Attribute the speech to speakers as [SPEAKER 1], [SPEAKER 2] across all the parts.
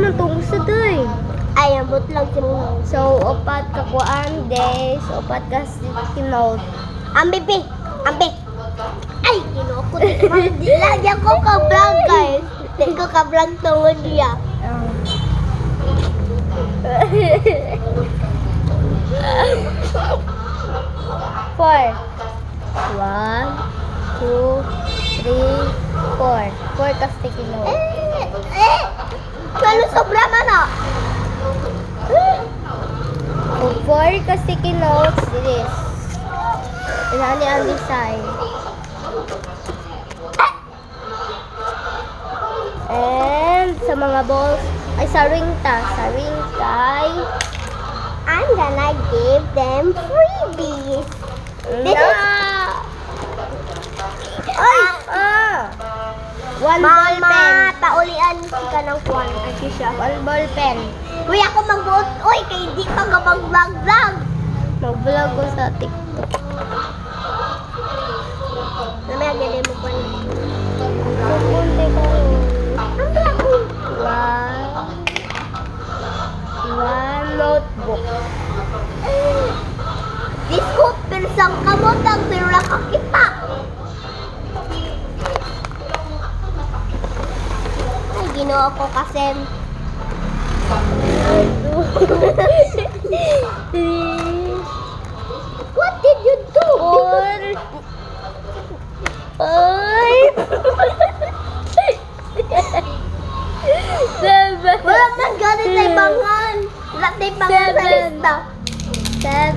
[SPEAKER 1] man itong sa day.
[SPEAKER 2] Ay, abot lang si mo.
[SPEAKER 1] So, upat ka kuan des, upat ka kinote.
[SPEAKER 2] Ambi, pi. Ambi. Ay, kinukot. Di lagi ako ka-vlog, guys. Di ko ka-vlog tungod niya.
[SPEAKER 1] Four. 1, 2, 3, 4. 4 ka sticky note.
[SPEAKER 2] Lalo sobra man ah.
[SPEAKER 1] Kung 4 ka sticky notes, this. Inani ang design. And sa mga balls, ay sa ring kay
[SPEAKER 2] I'm gonna give them freebies. This is...
[SPEAKER 1] One ball pen.
[SPEAKER 2] Mama, paulian ka ng kuwan. Kasi siya.
[SPEAKER 1] One ball pen.
[SPEAKER 2] Uy, ako mag-vote. Uy, kay di pa ka mag-vlog-vlog.
[SPEAKER 1] Mag-vlog ko sa TikTok.
[SPEAKER 2] Namaya, galing mo pa niya.
[SPEAKER 1] Pupunti ko.
[SPEAKER 2] Ang ako.
[SPEAKER 1] One notebook.
[SPEAKER 2] Disco, pirsang kamot ang pirula kakita. Ay, ginawa ko kasi. What did you do?
[SPEAKER 1] Five. Seven.
[SPEAKER 2] Wala man ganit na ibangan. Wala na ibangan sa lista.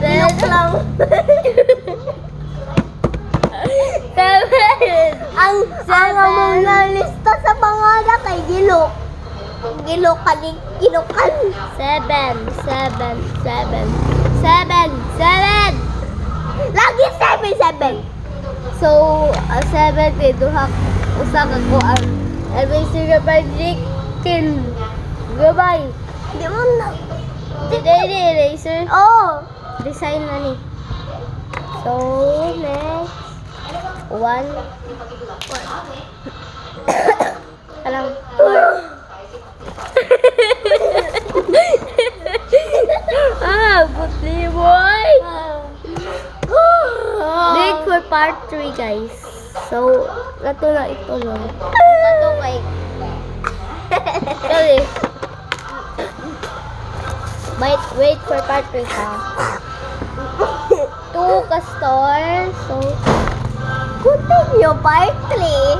[SPEAKER 2] Ilok lang.
[SPEAKER 1] Seven.
[SPEAKER 2] Ang among na lista sa pangalan kay Gilok. Gilok ka ni Gilokan.
[SPEAKER 1] Seven.
[SPEAKER 2] Lagi 7.
[SPEAKER 1] So, 7 kay duha usa ka kuan. ABC ka chicken. Goodbye.
[SPEAKER 2] Di mo na.
[SPEAKER 1] Daily eraser.
[SPEAKER 2] Oh.
[SPEAKER 1] Design na ni. So, next. One. Alam. Putli boy. Wait for part 3, guys. So, nato na ito lang. Nato kay. Sorry. Wait for part 3 ha. 2 ka store. So,
[SPEAKER 2] Continue part 3.